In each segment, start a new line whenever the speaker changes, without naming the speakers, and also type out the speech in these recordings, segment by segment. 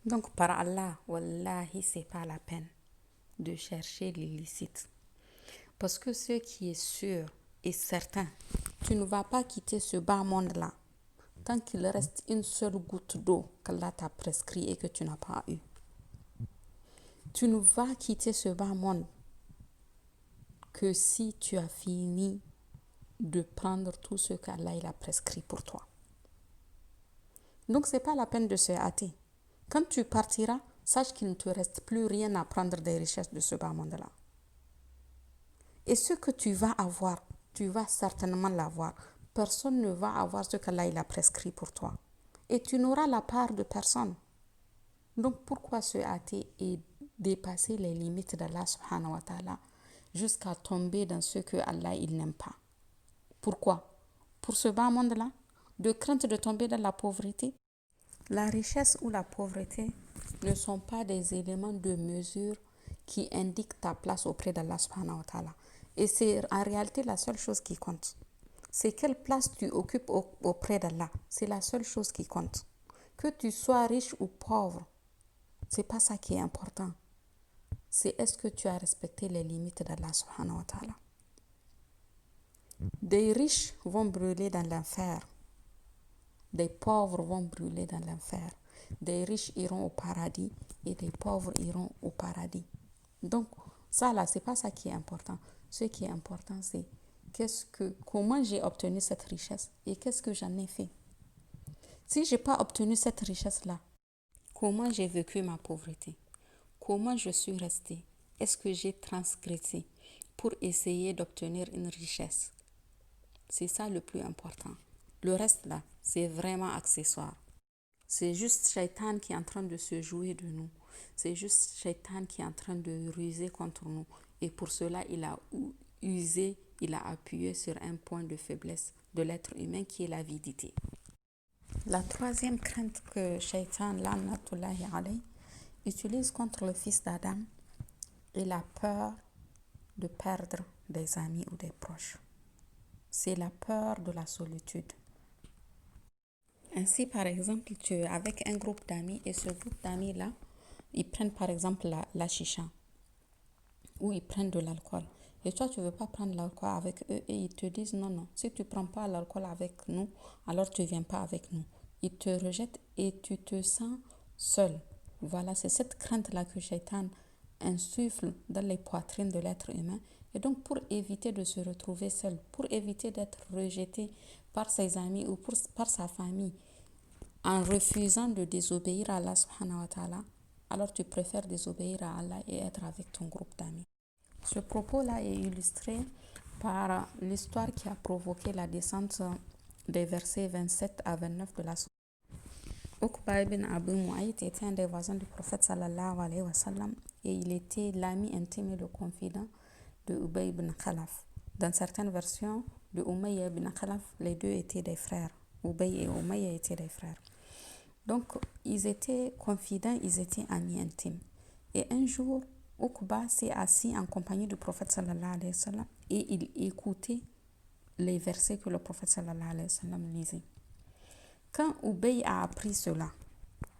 Donc, par Allah, wallahi, c'est pas la peine de chercher l'illicite. Parce que ce qui est sûr et certain, tu ne vas pas quitter ce bas monde-là tant qu'il reste une seule goutte d'eau qu'Allah t'a prescrit et que tu n'as pas eu. Tu ne vas quitter ce bas monde que si tu as fini de prendre tout ce qu'Allah il a prescrit pour toi. Donc, c'est pas la peine de se hâter. Quand tu partiras, sache qu'il ne te reste plus rien à prendre des richesses de ce bas monde-là. Et ce que tu vas avoir, tu vas certainement l'avoir. Personne ne va avoir ce qu'Allah il a prescrit pour toi. Et tu n'auras la part de personne. Donc pourquoi se hâter et dépasser les limites d'Allah subhanahu wa ta'ala jusqu'à tomber dans ce que Allah il n'aime pas? Pourquoi? Pour ce bas monde-là? De crainte de tomber dans la pauvreté? La richesse ou la pauvreté ne sont pas des éléments de mesure qui indiquent ta place auprès d'Allah subhanahu wa ta'ala. Et c'est en réalité la seule chose qui compte. C'est quelle place tu occupes auprès d'Allah. C'est la seule chose qui compte. Que tu sois riche ou pauvre, c'est pas ça qui est important. C'est est-ce que tu as respecté les limites d'Allah subhanahu wa ta'ala. Des riches vont brûler dans l'enfer. Des pauvres vont brûler dans l'enfer. Des riches iront au paradis et des pauvres iront au paradis. Donc, ça là, c'est pas ça qui est important. Ce qui est important, c'est comment j'ai obtenu cette richesse et qu'est-ce que j'en ai fait. Si j'ai pas obtenu cette richesse-là, comment j'ai vécu ma pauvreté? Comment je suis restée? Est-ce que j'ai transgressé pour essayer d'obtenir une richesse? C'est ça le plus important. Le reste là, c'est vraiment accessoire. C'est juste Shaitan qui est en train de se jouer de nous. C'est juste Shaitan qui est en train de ruser contre nous. Et pour cela, il a usé, il a appuyé sur un point de faiblesse de l'être humain qui est l'avidité. La troisième crainte que Shaitan, la'natullahi alayhi, utilise contre le fils d'Adam est la peur de perdre des amis ou des proches. C'est la peur de la solitude. Ainsi, par exemple, tu es avec un groupe d'amis et ce groupe d'amis-là, ils prennent par exemple la chicha ou ils prennent de l'alcool. Et toi, tu ne veux pas prendre l'alcool avec eux et ils te disent non, non, si tu ne prends pas l'alcool avec nous, alors tu ne viens pas avec nous. Ils te rejettent et tu te sens seul. Voilà, c'est cette crainte-là que Shaitan insuffle dans les poitrines de l'être humain. Et donc, pour éviter de se retrouver seul, pour éviter d'être rejeté par ses amis ou par sa famille, en refusant de désobéir à Allah subhanahu wa ta'ala, alors tu préfères désobéir à Allah et être avec ton groupe d'amis. Ce propos-là est illustré par l'histoire qui a provoqué la descente des versets 27 à 29 de la sourate. Uqba ibn Abu Mu'ayt était un des voisins du prophète sallallahu alayhi wa sallam et il était l'ami intime et le confident de Ubay ibn Khalaf. Dans certaines versions de Umayya ibn Khalaf, les deux étaient des frères. Ubay et Umayya étaient des frères. Donc, ils étaient confidents, ils étaient amis intimes. Et un jour, Uqba s'est assis en compagnie du prophète sallallahu alayhi wa sallam et il écoutait les versets que le prophète sallallahu alayhi wa sallam lisait. Quand Ubay a appris cela,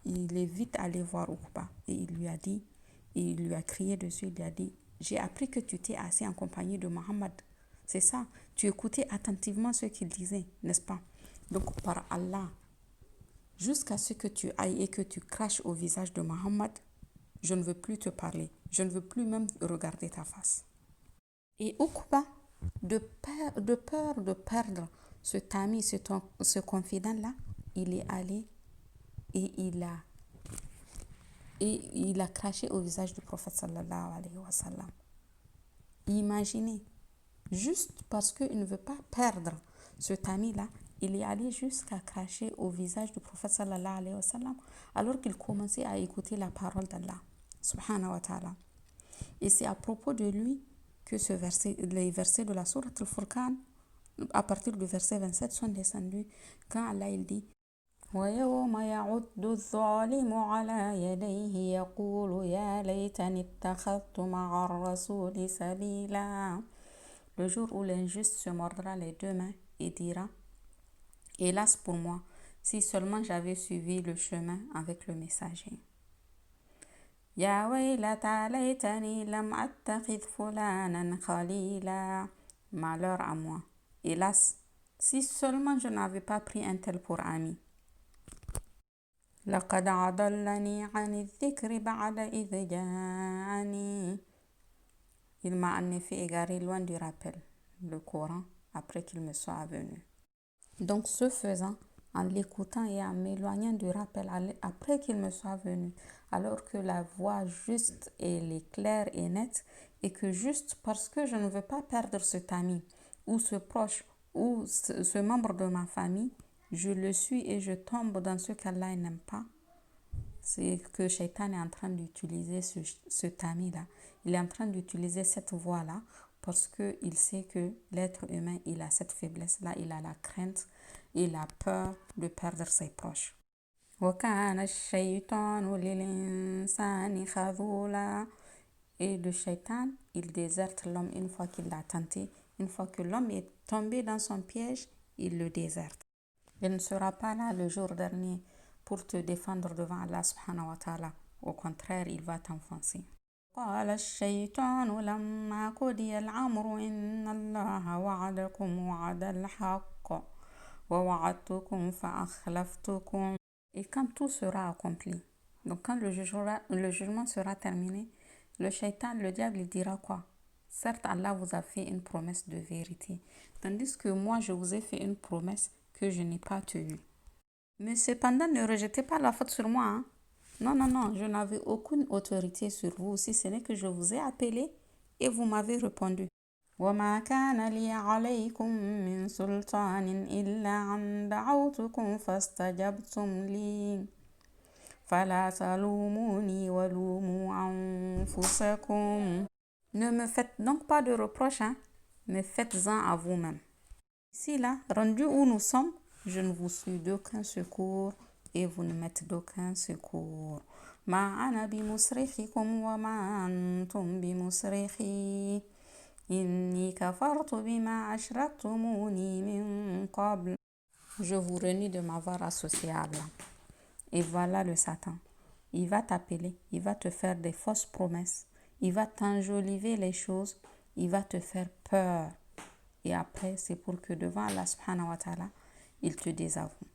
il est vite allé voir Uqba et il lui a dit, et il lui a crié dessus, il lui a dit, j'ai appris que tu t'es assis en compagnie de Mohammed. C'est ça, tu écoutais attentivement ce qu'il disait, n'est-ce pas? Donc par Allah, jusqu'à ce que tu ailles et que tu craches au visage de Mohammed, je ne veux plus te parler. Je ne veux plus même regarder ta face. Et Uqba, de peur de perdre cet ami, ce confident-là, il est allé et il a craché au visage du prophète sallallahu alayhi wa sallam. Imaginez, juste parce qu'il ne veut pas perdre cet ami-là, il est allé jusqu'à cracher au visage du prophète sallallahu alayhi wa sallam alors qu'il commençait à écouter la parole d'Allah subhanahu wa ta'ala. Et c'est à propos de lui que les versets de la sourate Al-Furqan, à partir du verset 27, sont descendus quand Allah il dit وَيَوْمَ يَعُضُّ الظَّالِمُ عَلَى يَدَيْهِ يَقُولُ يَا لَيْتَنِي اتَّخَذْتُ مَعَ الرَّسُولِ سَبِيلًا. Le jour où l'injuste se mordra les deux mains et dira hélas pour moi, si seulement j'avais suivi le chemin avec le messager. Ya waylata laytani lam attakhidh fulanan khalila. Malheur à moi. Hélas, si seulement je n'avais pas pris un tel pour ami. لقد أضلني عن الذكر بعد إذ جاءني. Il m'a en effet égaré loin du rappel, le Coran, après qu'il me soit venu. Donc, ce faisant, en l'écoutant et en m'éloignant du rappel après qu'il me soit venu, alors que la voix juste, elle est claire et nette, et que juste parce que je ne veux pas perdre cet ami, ou ce proche, ou ce membre de ma famille, je le suis et je tombe dans ce qu'Allah n'aime pas, c'est que Shaitan est en train d'utiliser cet ami-là. Il est en train d'utiliser cette voie-là parce qu'il sait que l'être humain, il a cette faiblesse-là, il a la crainte, il a peur de perdre ses proches. Et le Shaitan, il déserte l'homme une fois qu'il l'a tenté. Une fois que l'homme est tombé dans son piège, il le déserte. Il ne sera pas là le jour dernier pour te défendre devant Allah subhanahu wa ta'ala. Au contraire, il va t'enfoncer. قال الشيطان لما قضي الأمر إن الله وعدكم وعد الحق ووعدتكم فأخلفتكم. Et quand tout sera accompli, donc quand le jugement sera terminé, le shaitan, le diable, il dira quoi? Certes, Allah vous a fait une promesse de vérité, tandis que moi, je vous ai fait une promesse que je n'ai pas tenue. Mais cependant, ne rejetez pas la faute sur moi. Hein? Non, non, non, je n'avais aucune autorité sur vous, si ce n'est que je vous ai appelé et vous m'avez répondu. وما كان لي عليكم من سلطان إلا أن دعوتكم فاستجبتم لي فلا تلوموني ولوموا أنفسكم. Ne me faites donc pas de reproches, hein? Mais faites-en à vous-même. Ici, là, rendu où nous sommes, je ne vous suis d'aucun secours et vous ne m'êtes d'aucun secours. ما أنا بمصرخكم وما أنتم بمصرخي إني كفرت بما أشركتموني من قبل. Je vous renie de m'avoir associé à Allah. Et voilà le Satan. Il va t'appeler, il va te faire des fausses promesses, il va t'enjoliver les choses, il va te faire peur. Et après, c'est pour que devant Allah subhanahu wa ta'ala, il te désavoue.